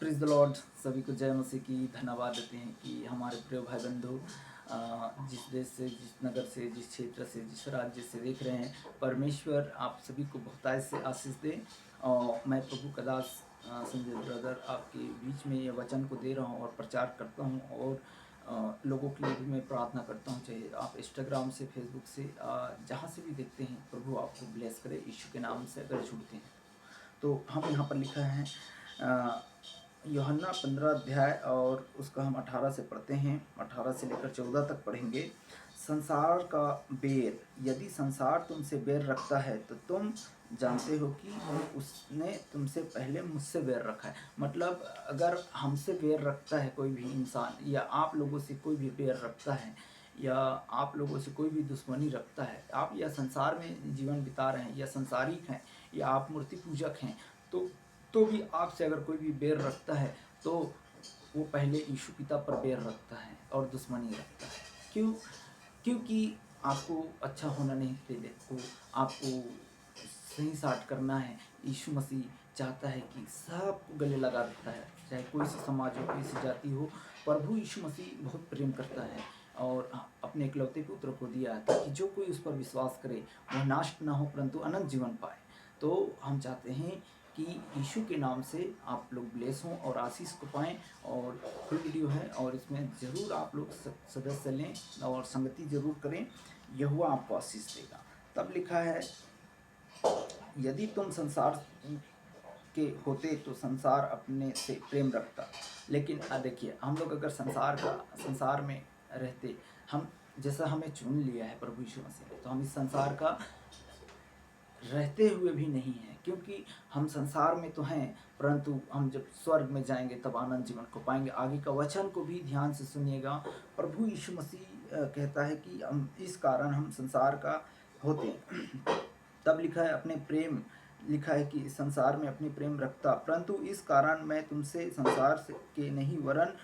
Praise the Lord. सभी को जय मसीह की धन्यवाद देते हैं कि हमारे प्रिय भाई बंधु जिस देश से, जिस नगर से, जिस क्षेत्र से, जिस राज्य से देख रहे हैं, परमेश्वर आप सभी को बहुतायत से आशीष दे। और मैं प्रभु का दास संजय ब्रदर आपके बीच में ये वचन को दे रहा हूँ और प्रचार करता हूँ और लोगों के लिए भी मैं प्रार्थना करता हूँ। चाहे आप इंस्टाग्राम से, फेसबुक से, जहाँ से भी देखते हैं, प्रभु आपको ब्लेस करे यीशु के नाम से अगर जुड़ते हैं तो। हम यहाँ पर लिखा है यूहन्ना 15 अध्याय और उसका हम 18 से पढ़ते हैं, 18 से लेकर 14 तक पढ़ेंगे। संसार का बेर, यदि संसार तुमसे बेर रखता है तो तुम जानते हो कि उसने तुमसे पहले मुझसे बेर रखा है। मतलब अगर हमसे बेर रखता है कोई भी इंसान, या आप लोगों से कोई भी बेर रखता है, या आप लोगों से कोई भी दुश्मनी रखता है, आप या संसार में जीवन बिता रहे हैं, या संसारिक हैं, या आप मूर्ति पूजक हैं, तो भी आपसे अगर कोई भी बैर रखता है तो वो पहले यीशु पिता पर बैर रखता है और दुश्मनी रखता है। क्यों? क्योंकि आपको अच्छा होना नहीं चाहिए, तो आपको सही साट करना है। यीशु मसीह चाहता है कि सबको गले लगा देता है, चाहे कोई सी समाज हो, कोई सी जाति हो। प्रभु यीशु मसीह बहुत प्रेम करता है और अपने इकलौते पुत्र को दिया ताकि जो कोई उस पर विश्वास करे वह नाश न हो परंतु अनंत जीवन पाए। तो हम चाहते हैं कि यीशु के नाम से आप लोग ब्लेस हों और आशीष को पाएँ। और फुल वीडियो है और इसमें ज़रूर आप लोग सदस्य लें और संगति ज़रूर करें, यहोवा आपको आशीष देगा। तब लिखा है, यदि तुम संसार के होते तो संसार अपने से प्रेम रखता। लेकिन देखिए, हम लोग अगर संसार में रहते, हम जैसा हमें चुन लिया है प्रभु यीशु मसीह ने, तो हम इस संसार का रहते हुए भी नहीं है, क्योंकि हम संसार में तो हैं परंतु हम जब स्वर्ग में जाएंगे तब आनंद जीवन को पाएंगे। आगे का वचन को भी ध्यान से सुनिएगा। प्रभु यीशु मसीह कहता है कि हम इस कारण हम संसार का होते हैं। तब लिखा है अपने प्रेम, लिखा है कि संसार में अपने प्रेम रखता, परंतु इस कारण मैं तुमसे संसार से के नहीं वरन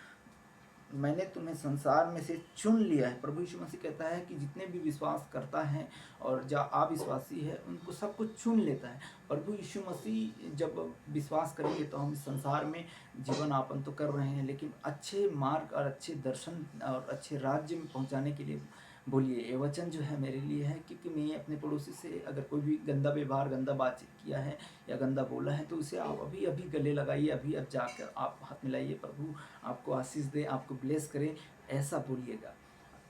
मैंने तुम्हें संसार में से चुन लिया है। प्रभु यीशु मसीह कहता है कि जितने भी विश्वास करता है और जो अविश्वासी है उनको सबको चुन लेता है। प्रभु यीशु मसीह जब विश्वास करेंगे तो हम इस संसार में जीवन यापन तो कर रहे हैं, लेकिन अच्छे मार्ग और अच्छे दर्शन और अच्छे राज्य में पहुंचाने के लिए बोलिए। ये वचन जो है मेरे लिए है, क्योंकि मैं अपने पड़ोसी से अगर कोई भी गंदा व्यवहार, गंदा बातचीत किया है या गंदा बोला है तो उसे आप अभी अभी गले लगाइए, अभी अब जाकर आप हाथ मिलाइए, प्रभु आपको आशीष दे, आपको ब्लेस करे, ऐसा बोलिएगा।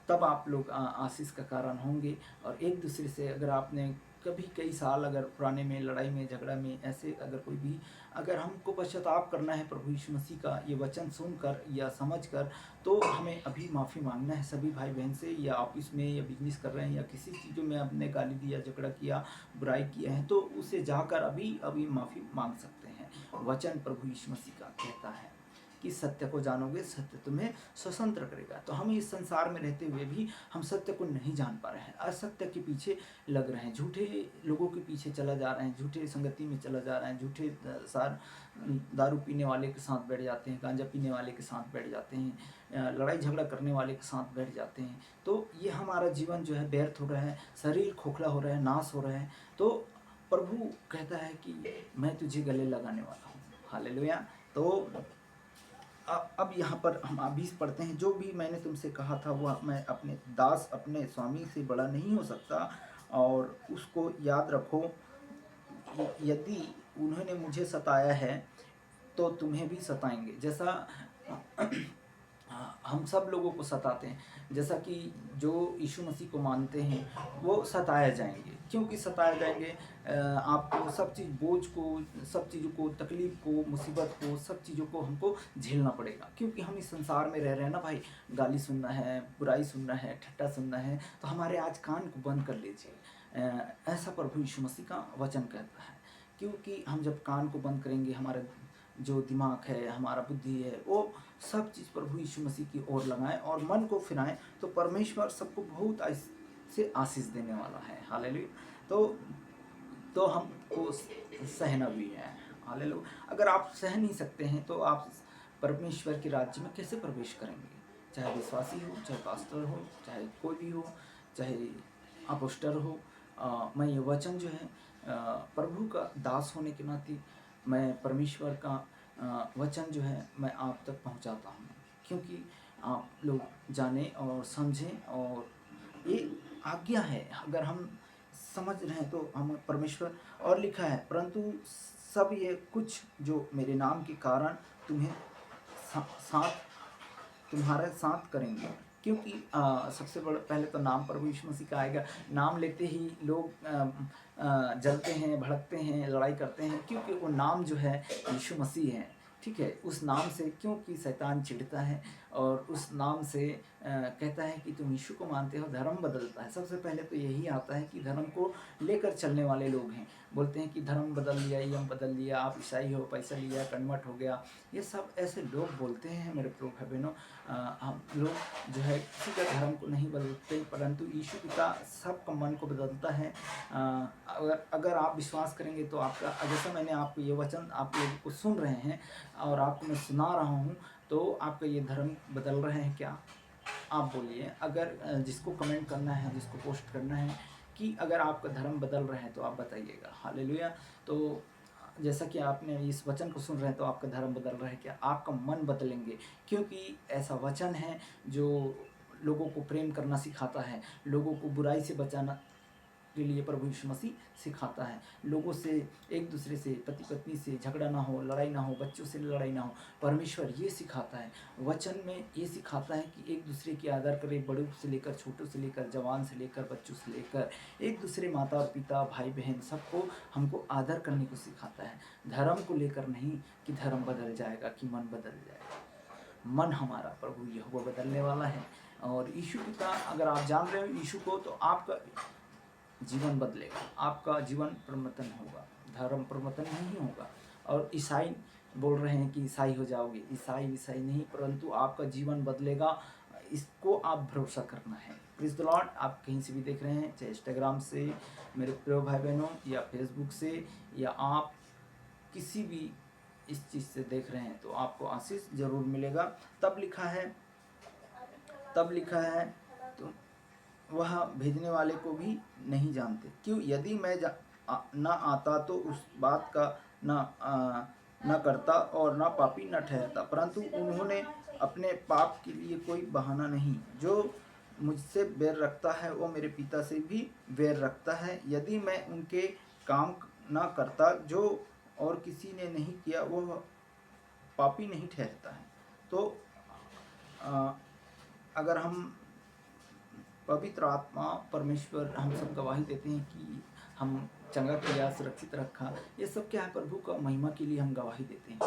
तब आप लोग आशीष का कारण होंगे। और एक दूसरे से अगर आपने कभी कई साल अगर पुराने में लड़ाई में, झगड़ा में, ऐसे अगर कोई भी, अगर हमको पश्चाताप करना है प्रभु यीशु मसीह का ये वचन सुनकर या समझकर, तो हमें अभी माफ़ी मांगना है सभी भाई बहन से, या ऑफिस में या बिजनेस कर रहे हैं या किसी चीज़ों में आपने गाली दिया, झगड़ा किया, बुराई किया है, तो उसे जाकर अभी अभी माफ़ी मांग सकते हैं। वचन प्रभु यीशु मसीह का कहता है कि सत्य को जानोगे, सत्य तुम्हें स्वतंत्र करेगा। तो हम इस संसार में रहते हुए भी हम सत्य को नहीं जान पा रहे हैं, असत्य के पीछे लग रहे हैं, झूठे लोगों के पीछे चला जा रहे हैं, झूठे संगति में चला जा रहे हैं, झूठे दारू पीने वाले के साथ बैठ जाते हैं, गांजा पीने वाले के साथ बैठ जाते हैं, लड़ाई झगड़ा करने वाले के साथ बैठ जाते हैं। तो ये हमारा जीवन जो है व्यर्थ हो रहा है, शरीर खोखला हो रहा है, नाश हो रहा है। तो प्रभु कहता है कि मैं तुझे गले लगाने वाला हूँ। हालेलुया। तो अब यहाँ पर हम अभी पढ़ते हैं, जो भी मैंने तुमसे कहा था वह मैं अपने दास अपने स्वामी से बड़ा नहीं हो सकता, और उसको याद रखो, यदि उन्होंने मुझे सताया है तो तुम्हें भी सताएंगे। जैसा हम सब लोगों को सताते हैं, जैसा कि जो यीशु मसीह को मानते हैं वो सताए जाएंगे। क्योंकि सताए जाएंगे, आपको सब चीज़, बोझ को, सब चीज़ों को, तकलीफ़ को, मुसीबत को, सब चीज़ों को हमको झेलना पड़ेगा, क्योंकि हम इस संसार में रह रहे हैं ना भाई। गाली सुनना है, बुराई सुनना है, ठट्ठा सुनना है, तो हमारे आज कान को बंद कर लीजिए। ऐसा प्रभु यीशु मसीह का वचन कहता है। क्योंकि हम जब कान को बंद करेंगे, हमारा जो दिमाग है, हमारा बुद्धि है, वो सब चीज़ प्रभु यीशु मसीह की ओर लगाएं और मन को फिराएं, तो परमेश्वर सबको बहुत से आशीष देने वाला है। हालेलुया। तो हमको सहना भी है। हालेलुया। अगर आप सह नहीं सकते हैं तो आप परमेश्वर के राज्य में कैसे प्रवेश करेंगे? चाहे विश्वासी हो, चाहे पास्टर हो, चाहे कोई भी हो, चाहे अपोस्टर हो। मैं ये वचन जो है प्रभु का दास होने के नाते मैं परमेश्वर का वचन जो है मैं आप तक पहुंचाता हूं, क्योंकि आप लोग जाने और समझें। और ये आज्ञा है, अगर हम समझ रहे हैं तो हम परमेश्वर। और लिखा है, परंतु सब ये कुछ जो मेरे नाम के कारण तुम्हें साथ तुम्हारे साथ करेंगे। क्योंकि सबसे बड़ा पहले तो नाम प्रभु यीशु मसीह का आएगा। नाम लेते ही लोग जलते हैं, भड़कते हैं, लड़ाई करते हैं, क्योंकि वो नाम जो है यीशु मसीह है। ठीक है, उस नाम से क्योंकि शैतान चिढ़ता है और उस नाम से कहता है कि तुम यीशु को मानते हो, धर्म बदलता है। सबसे पहले तो यही आता है कि धर्म को लेकर चलने वाले लोग हैं, बोलते हैं कि धर्म बदल लिया, यम बदल लिया, आप ईसाई हो, पैसा लिया, कन्वर्ट हो गया। ये सब ऐसे लोग बोलते हैं मेरे प्रो भाई बहनों। हम लोग जो है किसी का धर्म को नहीं बदलते, परंतु यीशु पिता सबका मन को बदलता है। अगर आप विश्वास करेंगे तो आपका, जैसा मैंने आपको ये वचन आप लोगों को सुन रहे हैं और आपको मैं सुना रहा हूँ, तो आपका ये धर्म बदल रहे हैं क्या? आप बोलिए। अगर जिसको कमेंट करना है, जिसको पोस्ट करना है कि अगर आपका धर्म बदल रहा है तो आप बताइएगा। हालेलुया। तो जैसा कि आपने इस वचन को सुन रहे हैं तो आपका धर्म बदल रहा है क्या? आपका मन बदलेंगे, क्योंकि ऐसा वचन है जो लोगों को प्रेम करना सिखाता है, लोगों को बुराई से बचाना के लिए प्रभु यीशु मसीह सिखाता है। लोगों से, एक दूसरे से, पति पत्नी से झगड़ा ना हो, लड़ाई ना हो, बच्चों से लड़ाई ना हो। परमेश्वर ये सिखाता है, वचन में ये सिखाता है कि एक दूसरे की आदर करें, बड़ों से लेकर छोटों से लेकर जवान से लेकर बच्चों से लेकर एक दूसरे माता और पिता, भाई बहन, सबको हमको आदर करने को सिखाता है। धर्म को लेकर नहीं कि धर्म बदल जाएगा, कि मन बदल जाएगा। मन हमारा प्रभु यहोवा बदलने वाला है। और यीशु पिता, अगर आप जान रहे हो यीशु को, तो आपका जीवन बदलेगा, आपका जीवन परिवर्तन होगा, धर्म परिवर्तन नहीं होगा। और ईसाई बोल रहे हैं कि ईसाई हो जाओगे, ईसाई नहीं, परंतु आपका जीवन बदलेगा, इसको आप भरोसा करना है। Praise the Lord. आप कहीं से भी देख रहे हैं, चाहे इंस्टाग्राम से मेरे प्रिय भाई बहनों, या फेसबुक से, या आप किसी भी इस चीज़ से देख रहे हैं, तो आपको आशीष जरूर मिलेगा। तब लिखा है तो वह भेजने वाले को भी नहीं जानते। क्यों? यदि मैं न आता तो उस बात का न करता और न पापी न ठहरता, परंतु उन्होंने अपने पाप के लिए कोई बहाना नहीं। जो मुझसे बैर रखता है वो मेरे पिता से भी बैर रखता है। यदि मैं उनके काम न करता जो और किसी ने नहीं किया, वो पापी नहीं ठहरता है। तो अगर हम पवित्र आत्मा परमेश्वर हम सब गवाही देते हैं कि हम चंगा किया, सुरक्षित रखा, ये सब क्या है? प्रभु का महिमा के लिए हम गवाही देते हैं।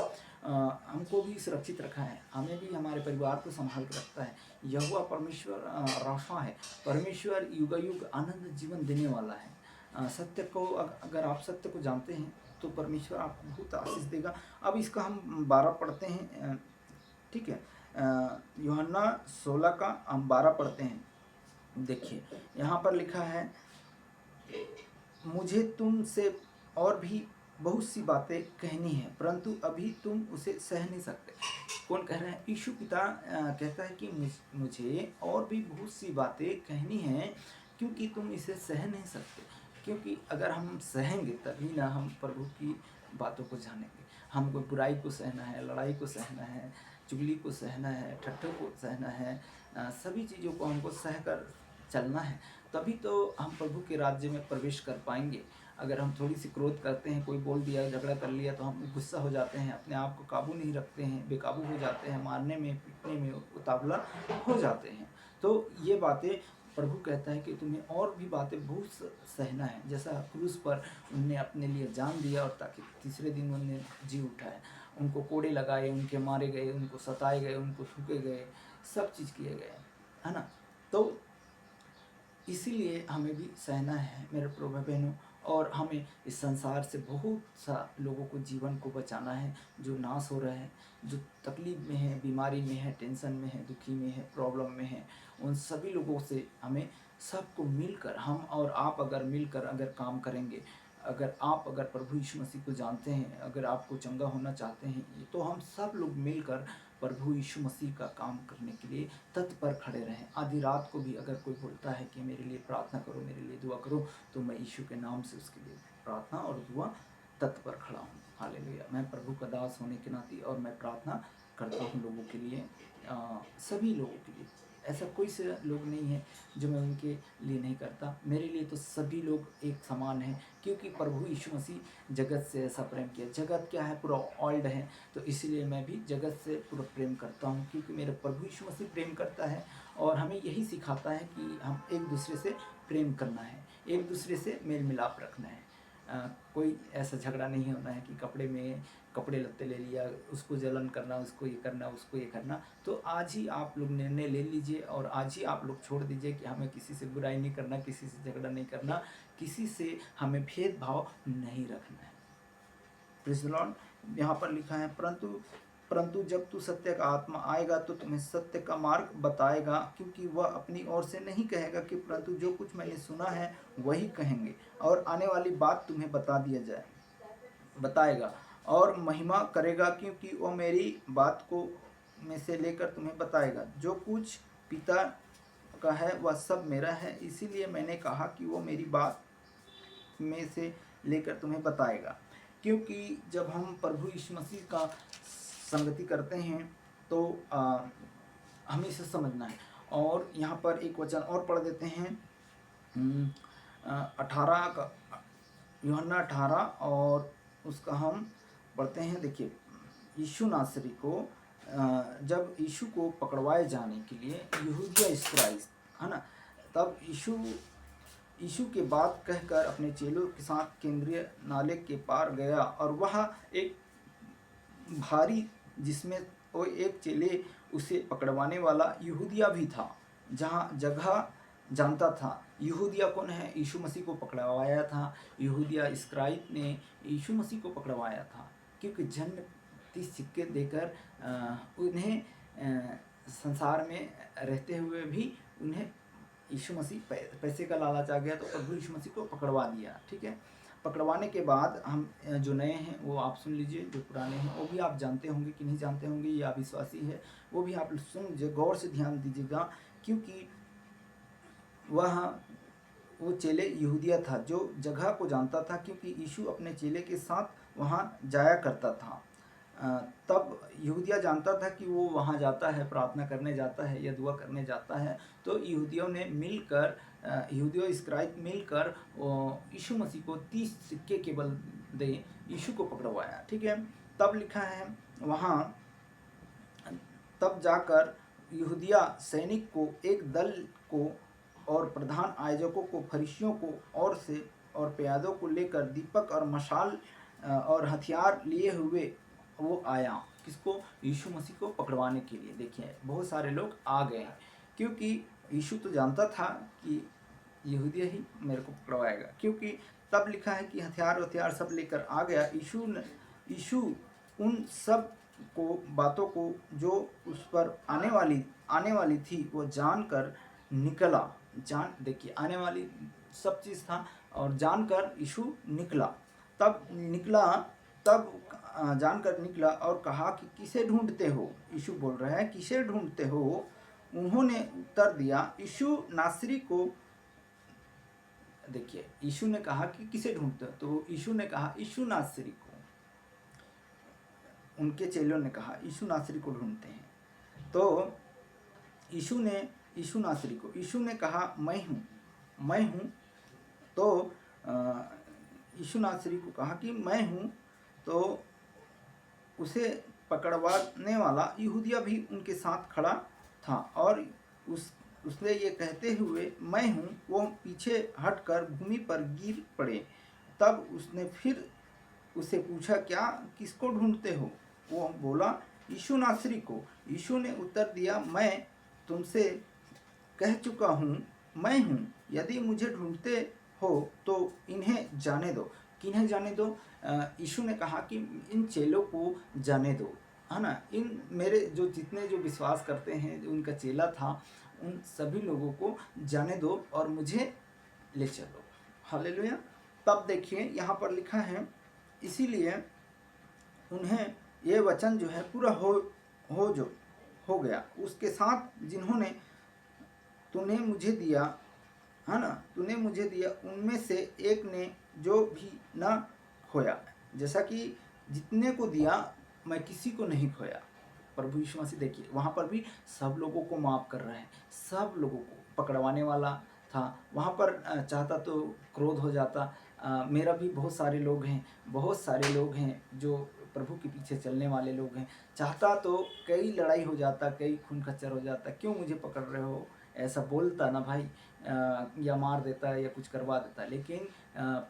हमको भी सुरक्षित रखा है, हमें भी, हमारे परिवार को संभाल के रखता है। यहोवा परमेश्वर राफा है। परमेश्वर युग युग आनंद जीवन देने वाला है। सत्य को, अगर आप सत्य को जानते हैं तो परमेश्वर आपको बहुत आशीष देगा। अब इसका हम 12 पढ़ते हैं, ठीक है। यूहन्ना 16 का हम 12 पढ़ते हैं। देखिए यहाँ पर लिखा है, मुझे तुमसे और भी बहुत सी बातें कहनी है, परंतु अभी तुम उसे सह नहीं सकते। कौन कह रहा है? यीशु पिता कहता है कि मुझे और भी बहुत सी बातें कहनी हैं, क्योंकि तुम इसे सह नहीं सकते। क्योंकि अगर हम सहेंगे तभी ना हम प्रभु की बातों को जानेंगे। हमको बुराई को सहना है, लड़ाई को सहना है, चुगली को सहना है, ठट्ठों को सहना है, सभी चीज़ों को हमको सह कर चलना है, तभी तो हम प्रभु के राज्य में प्रवेश कर पाएंगे। अगर हम थोड़ी सी क्रोध करते हैं, कोई बोल दिया, झगड़ा कर लिया, तो हम गुस्सा हो जाते हैं, अपने आप को काबू नहीं रखते हैं, बेकाबू हो जाते हैं, मारने में, पीटने में उतावला हो जाते हैं। तो ये बातें प्रभु कहता है कि तुम्हें और भी बातें बहुत सहना है। जैसा क्रूस पर उनने अपने लिए जान दिया और ताकि तीसरे दिन उन्हें जी उठाए। उनको कोड़े लगाए, उनके मारे गए, उनको सताए गए, उनको थूके गए, सब चीज़ किए गए, है ना। तो इसीलिए हमें भी सहना है मेरे प्रभु बहनों। और हमें इस संसार से बहुत सा लोगों को, जीवन को बचाना है जो नाश हो रहा है, जो तकलीफ में है, बीमारी में है, टेंशन में है, दुखी में है, प्रॉब्लम में है। उन सभी लोगों से हमें सबको मिलकर, हम और आप अगर मिलकर अगर काम करेंगे, अगर प्रभु यीशु मसीह को जानते हैं, अगर आपको चंगा होना चाहते हैं, तो हम सब लोग मिलकर प्रभु यीशु मसीह का काम करने के लिए तत्पर खड़े रहें। आधी रात को भी अगर कोई बोलता है कि मेरे लिए प्रार्थना करो, मेरे लिए दुआ करो, तो मैं यीशु के नाम से उसके लिए प्रार्थना और दुआ तत्पर खड़ा हूँ। हालेलुया। मैं प्रभु का दास होने के नाते और मैं प्रार्थना करता हूँ लोगों के लिए, सभी लोगों के लिए। ऐसा कोई से लोग नहीं है जो मैं उनके लिए नहीं करता। मेरे लिए तो सभी लोग एक समान हैं, क्योंकि प्रभु यीशु मसीह जगत से ऐसा प्रेम किया। जगत क्या है, पूरा वर्ल्ड है, तो इसलिए मैं भी जगत से पूरा प्रेम करता हूँ, क्योंकि मेरे प्रभु यीशु मसीह प्रेम करता है और हमें यही सिखाता है कि हम एक दूसरे से प्रेम करना है, एक दूसरे से मेल मिलाप रखना है। कोई ऐसा झगड़ा नहीं होना है कि कपड़े लत्ते ले लिया, उसको जलन करना, उसको ये करना, उसको ये करना। तो आज ही आप लोग निर्णय ले लीजिए और आज ही आप लोग छोड़ दीजिए कि हमें किसी से बुराई नहीं करना, किसी से झगड़ा नहीं करना, किसी से हमें भेदभाव नहीं रखना है। Praise the Lord. यहाँ पर लिखा है, परंतु जब तू सत्य का आत्मा आएगा तो तुम्हें सत्य का मार्ग बताएगा, क्योंकि वह अपनी ओर से नहीं कहेगा कि परंतु जो कुछ मैंने सुना है वही कहेंगे, और आने वाली बात तुम्हें बताएगा और महिमा करेगा, क्योंकि वो मेरी बात को में से लेकर तुम्हें बताएगा। जो कुछ पिता का है वह सब मेरा है, इसीलिए मैंने कहा कि वो मेरी बात में से लेकर तुम्हें बताएगा। क्योंकि जब हम प्रभु यीशु मसीह का संगति करते हैं तो हमें इसे समझना है। और यहाँ पर एक वचन और पढ़ देते हैं, 18 का, यूहन्ना 18 और उसका हम पढ़ते हैं। देखिए, यीशु नासरी को जब यीशु को पकड़वाए जाने के लिए यहूदिया इस्राएल, है ना, तब यीशु के बात कहकर अपने चेलों के साथ केंद्रीय नाले के पार गया, और वहाँ एक भारी, जिसमें वो एक चेले उसे पकड़वाने वाला यहूदिया भी था, जहाँ जगह जानता था। यहूदिया कौन है? यीशु मसीह को पकड़वाया था। यहूदिया इस्करियोत ने यीशु मसीह को पकड़वाया था, क्योंकि जन्म 30 सिक्के देकर उन्हें संसार में रहते हुए भी उन्हें यीशु मसीह पैसे का लालच आ गया, तो प्रभु यीशु मसीह को पकड़वा दिया। ठीक है, पकड़वाने के बाद हम जो नए हैं वो आप सुन लीजिए, जो पुराने हैं वो भी आप जानते होंगे कि नहीं जानते होंगे, ये अविश्वासी है वो भी आप सुन लीजिए, गौर से ध्यान दीजिएगा, क्योंकि वो चेले यहूदिया था जो जगह को जानता था, क्योंकि यीशु अपने चेले के साथ वहाँ जाया करता था। तब यहूदिया जानता था कि वो वहाँ जाता है, प्रार्थना करने जाता है या दुआ करने जाता है। तो यहूदियों ने मिलकर, यहूदियों इस्करियोत मिलकर यीशु मसीह को 30 सिक्के के बदले यीशु को पकड़वाया। ठीक है, तब लिखा है वहाँ, तब जाकर यहूदिया सैनिक को, एक दल को और प्रधान आयोजकों को, फरीसियों को और प्यादों को लेकर दीपक और मशाल और हथियार लिए हुए वो आया। किसको? यीशु मसीह को पकड़वाने के लिए। देखिए, बहुत सारे लोग आ गए, क्योंकि यीशु तो जानता था कि यहूदिया ही मेरे को पकड़वाएगा, क्योंकि तब लिखा है कि हथियार सब लेकर आ गया। यीशु उन सब बातों को जो उस पर आने वाली थी वो जानकर निकला। देखिए, आने वाली सब चीज़ था और जानकर यीशु निकला। तब जानकर निकला और कहा कि किसे ढूंढते हो? यीशु बोल रहा है, किसे ढूंढते हो? उन्होंने उत्तर दिया, यीशु नासरी को। देखिए, यीशु ने कहा कि किसे ढूंढते हो? तो यीशु ने कहा यीशु नासरी को। उनके चेलों ने कहा यीशु नासरी को ढूंढते हैं। तो यीशु ने कहा मैं हूँ। तो यीशु नासरी को कहा कि मैं हूँ। तो उसे पकड़वाने वाला यहूदिया भी उनके साथ खड़ा था, और उसने ये कहते हुए मैं हूँ, वो पीछे हटकर भूमि पर गिर पड़े। तब उसने फिर उसे पूछा, क्या किसको ढूंढते हो? वो बोला, यीशु नासरी को। यीशु ने उत्तर दिया, मैं तुमसे कह चुका हूँ, मैं हूँ। यदि मुझे ढूंढते हो तो इन्हें जाने दो। किन्हें जाने दो? यीशु ने कहा कि इन चेलों को जाने दो, है ना। इन मेरे जितने जो विश्वास करते हैं, जो उनका चेला था, उन सभी लोगों को जाने दो और मुझे ले चलो। हालेलुया। तब देखिए यहाँ पर लिखा है, इसीलिए उन्हें ये वचन जो है पूरा हो गया। उसके साथ जिन्होंने तूने मुझे दिया, है ना, तूने मुझे दिया, उनमें से एक ने जो भी न खोया। जैसा कि जितने को दिया मैं किसी को नहीं खोया। प्रभु यीशु मसीह देखिए वहाँ पर भी सब लोगों को माफ़ कर रहे हैं, सब लोगों को। पकड़वाने वाला था वहाँ पर, चाहता तो क्रोध हो जाता। मेरा भी बहुत सारे लोग हैं, बहुत सारे लोग हैं जो प्रभु के पीछे चलने वाले लोग हैं, चाहता तो कई लड़ाई हो जाता, कई खून खच्चर हो जाता, क्यों मुझे पकड़ रहे हो ऐसा बोलता ना भाई, या मार देता या कुछ करवा देता। लेकिन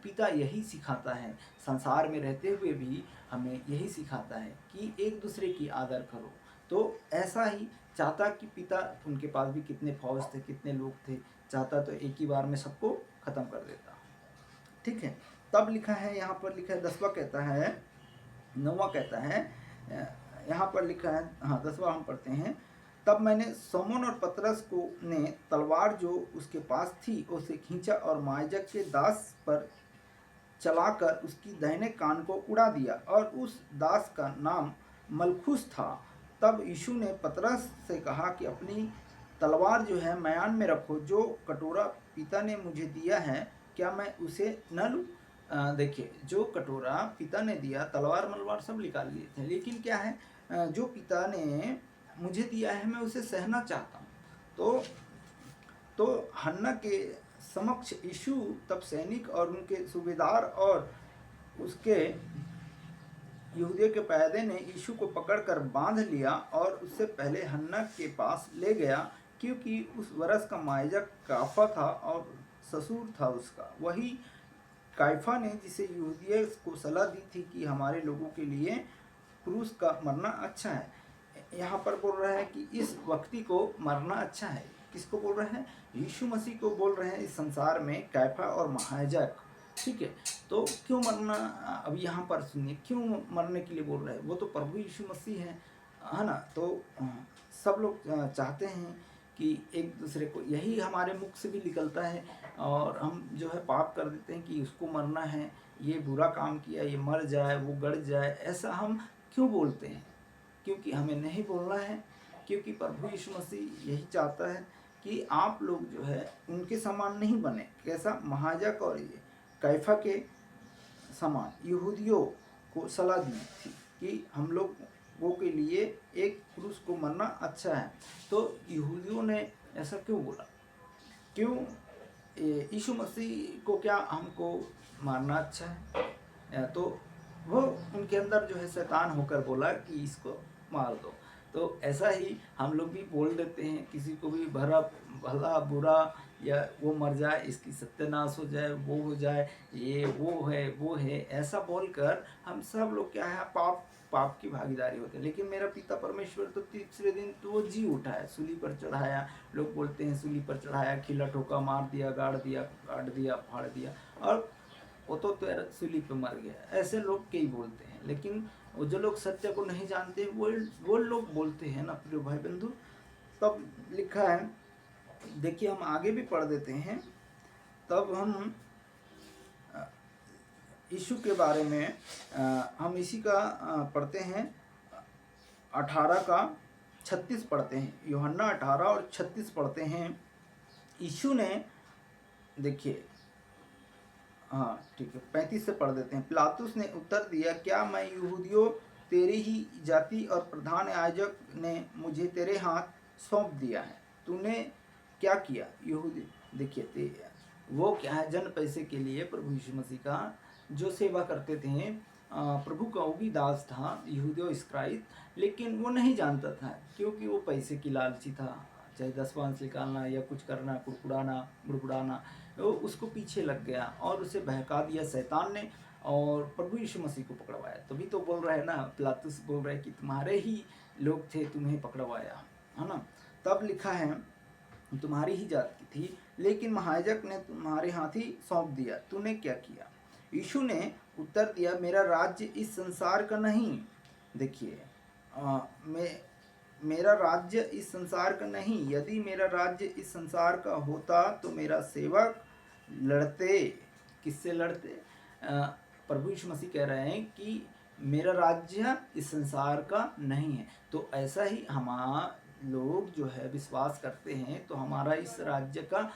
पिता यही सिखाता है, संसार में रहते हुए भी हमें यही सिखाता है कि एक दूसरे की आदर करो। तो ऐसा ही चाहता कि पिता, उनके पास भी कितने फौज थे, कितने लोग थे, चाहता तो एक ही बार में सबको ख़त्म कर देता। ठीक है, तब लिखा है, यहाँ पर लिखा है 10वां कहता है, 9वां कहता है, यहाँ पर लिखा है, हाँ 10वां हम पढ़ते हैं। तब मैंने समौन और पतरस को ने तलवार जो उसके पास थी उसे खींचा और मायजक के दास पर चलाकर उसकी दाहिने कान को उड़ा दिया, और उस दास का नाम मलखुस था। तब यीशु ने पतरस से कहा कि अपनी तलवार जो है म्यान में रखो, जो कटोरा पिता ने मुझे दिया है क्या मैं उसे न लूँ? देखिए जो कटोरा पिता ने दिया, तलवार मलवार सब निकाल लिए थे, लेकिन क्या है, जो पिता ने मुझे दिया है मैं उसे सहना चाहता हूँ। तो हन्ना के समक्ष यीशु तब सैनिक और उनके सूबेदार और उसके यहूदियों के पैदे ने यीशु को पकड़कर बांध लिया और उससे पहले हन्ना के पास ले गया, क्योंकि उस वर्ष का मायजक काफा था और ससुर था उसका। वही काइफा ने जिसे यहूदियों को सलाह दी थी कि हमारे लोगों के लिए क्रूस का मरना अच्छा है। यहाँ पर बोल रहा है कि इस व्यक्ति को मरना अच्छा है। किसको बोल रहे हैं? यीशु मसीह को बोल रहे हैं। इस संसार में काइफा और महायाजक, ठीक है, तो क्यों मरना, अब यहाँ पर सुनिए क्यों मरने के लिए बोल रहे हैं। वो तो प्रभु यीशु मसीह है ना। तो सब लोग चाहते हैं कि एक दूसरे को, यही हमारे मुख से भी निकलता है, और हम जो है पाप कर देते हैं कि उसको मरना है, ये बुरा काम किया, ये मर जाए, वो गड़ जाए। ऐसा हम क्यों बोलते हैं? क्योंकि हमें नहीं बोलना है, क्योंकि प्रभु यीशु मसीह यही चाहता है कि आप लोग जो है उनके समान नहीं बने। कैसा? महायाजक और ये कैफा के समान यहूदियों को सलाह दी थी कि हम लोगों के लिए एक पुरुष को मरना अच्छा है। तो यहूदियों ने ऐसा क्यों बोला? क्यों यीशु मसीह को क्या हमको मारना अच्छा है? तो वो उनके अंदर जो है शैतान होकर बोला कि इसको मार दो। तो ऐसा ही हम लोग भी बोल देते हैं, किसी को भी भला बुरा, या वो मर जाए, इसकी सत्यानाश हो जाए, वो हो जाए, ये वो है, ऐसा बोलकर हम सब लोग क्या है, पाप की भागीदारी होते हैं। लेकिन मेरा पिता परमेश्वर तो तीसरे दिन तो वो जी उठा है, सूली पर चढ़ाया। लोग बोलते हैं सूली पर चढ़ाया, खिला ठोका, मार दिया, गाड़ दिया, काट दिया, फाड़ दिया, और वो तो सूली पे मर गया। ऐसे लोग कई बोलते हैं, लेकिन वो जो लोग सत्य को नहीं जानते वो लोग बोलते हैं ना प्रिय भाई बंधु। तब लिखा है, देखिए हम आगे भी पढ़ देते हैं। तब हम यीशु के बारे में हम इसी का पढ़ते हैं, 18 का 36 पढ़ते हैं। यूहन्ना 18 और 36 पढ़ते हैं। यीशु ने, देखिए, हाँ ठीक है, 35 से पढ़ देते हैं। पिलातुस ने उत्तर दिया, क्या मैं यहूदियों, तेरी ही जाति और प्रधान याजक ने मुझे तेरे हाथ सौंप दिया है? तूने क्या किया? यहूदी, देखिए वो क्या है, जन पैसे के लिए प्रभु यीशु मसीह का जो सेवा करते थे, प्रभु का वो भी दास था, यहूदियों इस्कराइत, लेकिन वो नहीं जानता था, क्योंकि वो पैसे की लालची था। चाहे 10 निकालना या कुछ करना, कुड़कुड़ाना बुड़बुड़ाना, वो उसको पीछे लग गया और उसे बहका दिया शैतान ने, और प्रभु यीशु मसीह को पकड़वाया। तभी तो बोल रहे हैं ना, पिलातुस बोल रहे हैं कि तुम्हारे ही लोग थे, तुम्हें पकड़वाया, है ना। तब लिखा है, तुम्हारी ही जात की थी, लेकिन महायाजक ने तुम्हारे हाथ ही सौंप दिया। तूने क्या किया? यीशु ने उत्तर दिया, मेरा राज्य इस संसार का नहीं। देखिए, मेरा राज्य इस संसार का नहीं। यदि मेरा राज्य इस संसार का होता तो मेरा सेवक लड़ते। किससे लड़ते? प्रभु यीशु मसीह कह रहे हैं कि मेरा राज्य इस संसार का नहीं है। तो ऐसा ही हमारा लोग जो है विश्वास करते हैं, तो हमारा इस राज्य का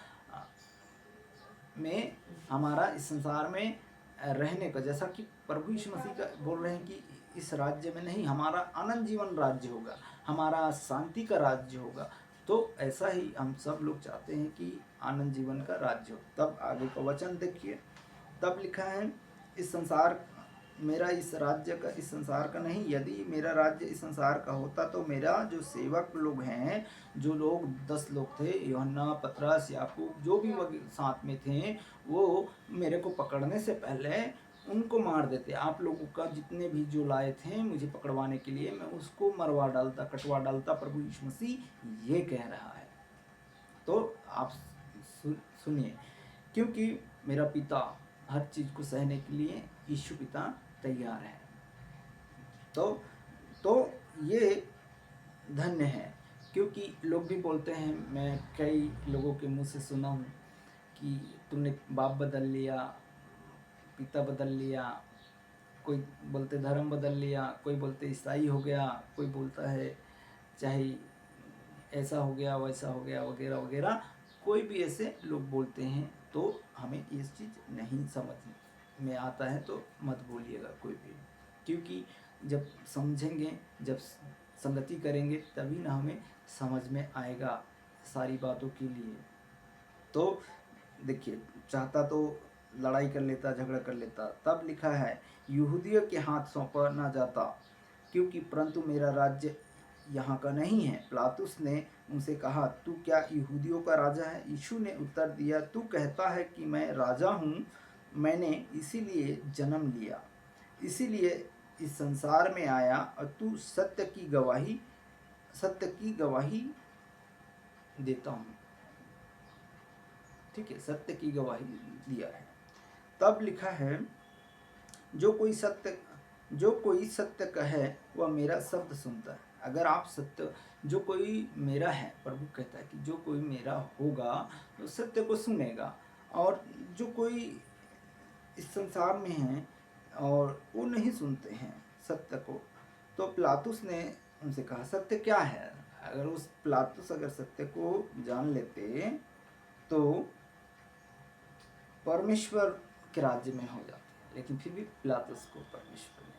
में, हमारा इस संसार में रहने का, जैसा कि प्रभु यीशु मसीह का बोल रहे हैं कि इस राज्य में नहीं, हमारा आनंद जीवन राज्य होगा, हमारा शांति का राज्य होगा। तो ऐसा ही हम सब लोग चाहते हैं कि आनंद जीवन का राज्य हो। तब आगे का वचन देखिए, तब लिखा है इस संसार मेरा इस राज्य का इस संसार का नहीं, यदि मेरा राज्य इस संसार का होता तो मेरा जो सेवक लोग हैं, जो लोग 10 लोग थे, यूहन्ना, पतरस, याकूब, जो भी साथ में थे, वो मेरे को पकड़ने से पहले उनको मार देते। आप लोगों का जितने भी जो लाए थे मुझे पकड़वाने के लिए, मैं उसको मरवा डालता, कटवा डालता। प्रभु यीशु मसीह ये कह रहा है। तो आप सुनिए, क्योंकि मेरा पिता हर चीज़ को सहने के लिए, यीशु पिता तैयार है। तो ये धन्य है, क्योंकि लोग भी बोलते हैं, मैं कई लोगों के मुंह से सुना हूँ कि तुमने बाप बदल लिया, पिता बदल लिया, कोई बोलते धर्म बदल लिया, कोई बोलते ईसाई हो गया, कोई बोलता है चाहे ऐसा हो गया वैसा हो गया वगैरह वगैरह, कोई भी ऐसे लोग बोलते हैं। तो हमें ये चीज़ नहीं समझ में आता है तो मत बोलिएगा कोई भी, क्योंकि जब समझेंगे, जब संगति करेंगे तभी ना हमें समझ में आएगा सारी बातों के लिए। तो देखिए, चाहता तो लड़ाई कर लेता, झगड़ा कर लेता। तब लिखा है यहूदियों के हाथ सौंपा ना जाता, क्योंकि परंतु मेरा राज्य यहाँ का नहीं है। पिलातुस ने उनसे कहा, तू क्या यहूदियों का राजा है? यीशु ने उत्तर दिया, तू कहता है कि मैं राजा हूँ। मैंने इसीलिए जन्म लिया, इसीलिए इस संसार में आया, और तू सत्य की गवाही देता हूँ। ठीक है, सत्य की गवाही दिया है। तब लिखा है जो कोई सत्य कहे वह मेरा शब्द सुनता है। अगर आप सत्य, जो कोई मेरा है, प्रभु कहता है कि जो कोई मेरा होगा तो सत्य को सुनेगा। और जो कोई इस संसार में है और वो नहीं सुनते हैं सत्य को। तो पिलातुस ने उनसे कहा, सत्य क्या है? अगर पिलातुस अगर सत्य को जान लेते तो परमेश्वर के राज्य में हो जाते, लेकिन फिर भी पिलातुस को परमेश्वर में।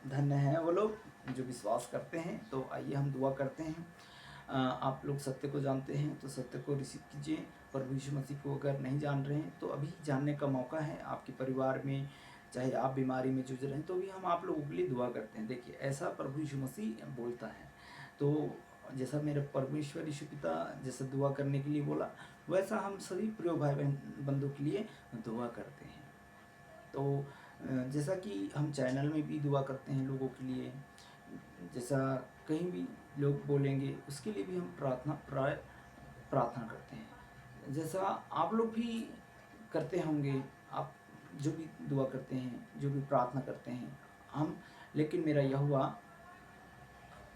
धन्य है वो लोग जो विश्वास करते हैं। तो आइए हम दुआ करते हैं। आप लोग सत्य को जानते हैं तो सत्य को रिसीव कीजिए। प्रभु यीशु मसीह को अगर नहीं जान रहे हैं तो अभी जानने का मौका है। आपके परिवार में चाहे आप बीमारी में जूझ रहे हैं तो भी हम आप लोगों के लिए दुआ करते हैं। देखिए, ऐसा प्रभु यीशु मसीह बोलता है। तो जैसा मेरे परमेश्वर यीशु पिता जैसा दुआ करने के लिए बोला, वैसा हम सभी प्रिय भाई बहन बंधु के लिए दुआ करते हैं। तो जैसा कि हम चैनल में भी दुआ करते हैं लोगों के लिए, जैसा कहीं भी लोग बोलेंगे उसके लिए भी हम प्रार्थना करते हैं। जैसा आप लोग भी करते होंगे, आप जो भी दुआ करते हैं, जो भी प्रार्थना करते हैं हम, लेकिन मेरा यहोवा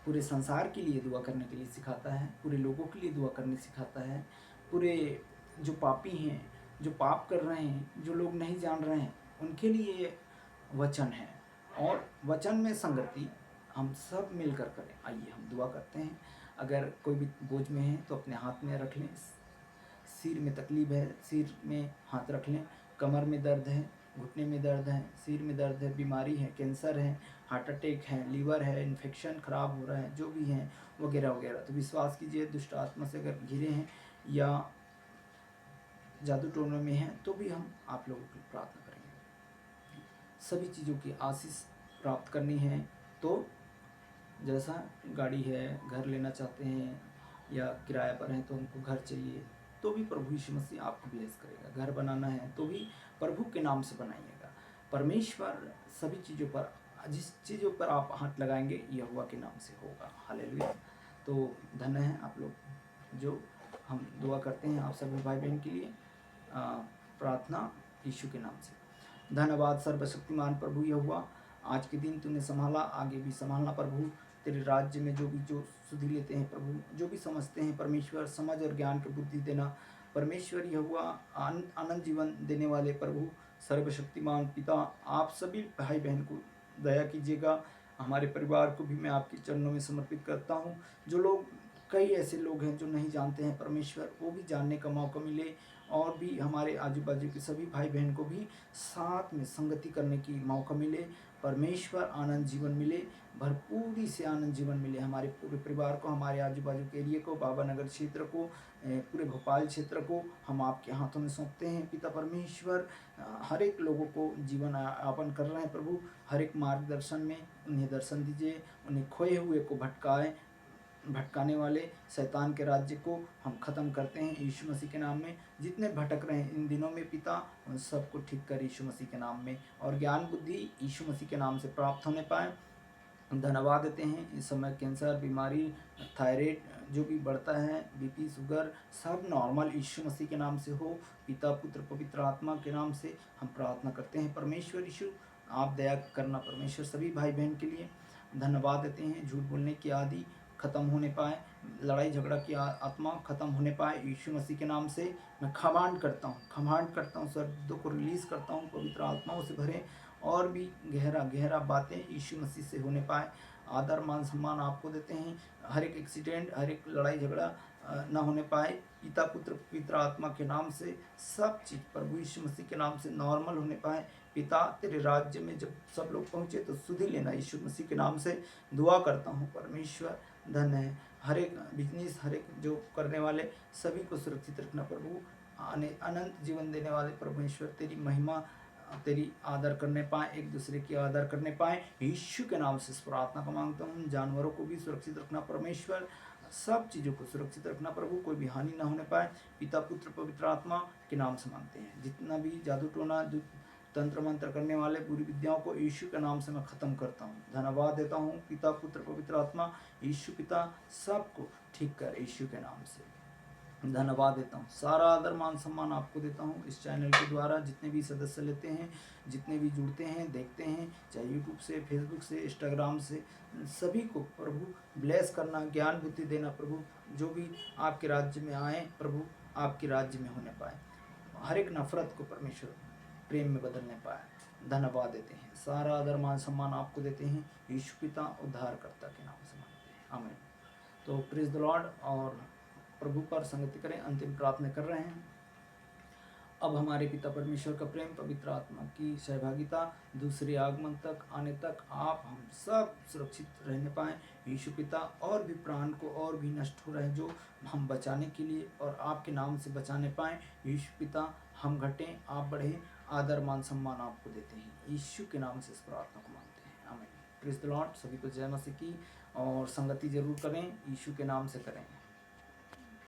पूरे संसार के लिए दुआ करने के लिए सिखाता है, पूरे लोगों के लिए दुआ करने सिखाता है। पूरे जो पापी हैं, जो पाप कर रहे हैं, जो लोग नहीं जान रहे हैं, उनके लिए वचन है। और वचन में संगति हम सब मिलकर करें। आइए हम दुआ करते हैं। अगर कोई भी बोझ में है तो अपने हाथ में रख लें। सिर में तकलीफ है, सिर में हाथ रख लें। कमर में दर्द है, घुटने में दर्द है, सिर में दर्द है, बीमारी है, कैंसर है, हार्ट अटैक है, लीवर है, इन्फेक्शन खराब हो रहा है, जो भी है वगैरह वगैरह, तो विश्वास कीजिए दुष्ट आत्मा से अगर घिरे हैं या जादू टोने में हैं तो भी हम आप लोगों की प्रार्थना करेंगे। सभी चीज़ों की आशीष प्राप्त करनी है तो जैसा गाड़ी है, घर लेना चाहते हैं या किराए पर हैं तो उनको घर चाहिए तो भी प्रभु यीशु मसीह आपको ब्लेस करेगा। घर बनाना है तो भी प्रभु के नाम से बनाइएगा। परमेश्वर सभी चीज़ों पर, जिस चीज़ों पर आप हाथ लगाएंगे यहोवा के नाम से होगा। हालेलुया। तो धन्य है आप लोग जो हम दुआ करते हैं आप सभी भाई बहन के लिए। प्रार्थना यीशु के नाम से। धन्यवाद सर्वशक्तिमान प्रभु यहोवा, आज के दिन तूने संभाला, आगे भी संभालना प्रभु। तेरे राज्य में जो भी जो सुधि लेते हैं प्रभु, जो भी समझते हैं परमेश्वर, समझ और ज्ञान की बुद्धि देना परमेश्वर यहोवा। आनंद जीवन देने वाले प्रभु सर्वशक्तिमान पिता, आप सभी भाई बहन को दया कीजिएगा। हमारे परिवार को भी मैं आपके चरणों में समर्पित करता हूँ। जो लोग, कई ऐसे लोग हैं जो नहीं जानते हैं परमेश्वर, वो भी जानने का मौका मिले। और भी हमारे आजू बाजू के सभी भाई बहन को भी साथ में संगति करने की मौका मिले। परमेश्वर आनंद जीवन मिले, भरपूरी से आनंद जीवन मिले। हमारे पूरे परिवार को, हमारे आजू बाजू के एरिए को, बाबा नगर क्षेत्र को, पूरे भोपाल क्षेत्र को हम आपके हाथों में सौंपते हैं। पिता परमेश्वर हर एक लोगों को जीवन यापन कर रहे हैं प्रभु, हर एक मार्गदर्शन में उन्हें दर्शन दीजिए, उन्हें खोए हुए को भटकाने वाले शैतान के राज्य को हम ख़त्म करते हैं यीशु मसीह के नाम में। जितने भटक रहे हैं इन दिनों में पिता, उन सबको ठीक कर यीशु मसीह के नाम में, और ज्ञान बुद्धि यीशु मसीह के नाम से प्राप्त होने पाए। धन्यवाद देते हैं। इस समय कैंसर बीमारी, थायराइड जो भी बढ़ता है, बीपी, शुगर, सब नॉर्मल यीशु मसीह के नाम से हो। पिता, पुत्र, पवित्र आत्मा के नाम से हम प्रार्थना करते हैं। परमेश्वर यीशु आप दया करना परमेश्वर, सभी भाई बहन के लिए धन्यवाद देते हैं। झूठ बोलने की आदि खत्म होने पाए, लड़ाई झगड़ा की आत्मा खत्म होने पाए यीशु मसीह के नाम से। मैं खमांड करता हूँ, शब्दों को रिलीज़ करता हूँ, पवित्र आत्माओं से भरे और भी गहरा बातें यीशु मसीह से होने पाए। आदर मान सम्मान आपको देते हैं। हर एक एक्सीडेंट, हर एक लड़ाई झगड़ा ना होने पाए। पिता, पुत्र, पवित्र आत्मा के नाम से सब चीज़ प्रभु यीशु मसीह के नाम से नॉर्मल होने पाए। पिता, तेरे राज्य में जब सब लोग पहुँचे तो सुधि लेना यीशु मसीह के नाम से दुआ करता हूँ। परमेश्वर धन्य है। हर एक बिजनेस, हर एक जो करने वाले सभी को सुरक्षित रखना प्रभु। अनंत जीवन देने वाले परमेश्वर, तेरी महिमा, तेरी आदर करने पाए, एक दूसरे की आदर करने पाए यीशु के नाम से इस प्रार्थना को मांगता हूँ। जानवरों को भी सुरक्षित रखना परमेश्वर, सब चीज़ों को सुरक्षित रखना प्रभु, कोई भी हानि ना होने पाए। पिता, पुत्र, पवित्र आत्मा के नाम से मांगते हैं। जितना भी जादू टोना, तंत्र मंत्र करने वाले बुरी विद्याओं को यीशु के नाम से मैं ख़त्म करता हूँ। धन्यवाद देता हूँ पिता, पुत्र, पवित्र आत्मा, यीशु पिता सबको ठीक कर यीशु के नाम से। धन्यवाद देता हूँ। सारा आदर मान सम्मान आपको देता हूँ। इस चैनल के द्वारा जितने भी सदस्य लेते हैं, जितने भी जुड़ते हैं, देखते हैं, चाहे यूट्यूब से, फेसबुक से, इंस्टाग्राम से, सभी को प्रभु ब्लेस करना, ज्ञान बुद्धि देना प्रभु। जो भी आपके राज्य में आए प्रभु, आपके राज्य में होने पाए। हर एक नफरत को परमेश्वर प्रेम में बदलने पाए। धन्यवाद देते हैं। सारा आदर मान सम्मान आपको देते हैं। यीशु पिता उद्धारकर्ता के नाम से मांगते हैं, आमीन। तो प्रेज द लॉर्ड, और प्रभु पर संगति करें। अंतिम प्रार्थना कर रहे हैं। अब हमारे पिता परमेश्वर का प्रेम, पवित्र आत्मा की सहभागिता, दूसरे आगमन तक आने तक आप हम सब सुरक्षित रहने पाएँ यीशु पिता। और भी प्राण को और भी नष्ट हो रहे जो हम बचाने के लिए और आपके नाम से बचाने पाएँ यीशु पिता। हम घटें, आप बढ़ें, आदर मान सम्मान आपको देते हैं यीशु के नाम से इस प्रार्थना को मांगते हैं, आमीन। Praise the Lord. सभी को जय मसीह की, और संगति जरूर करें, यीशु के नाम से करें।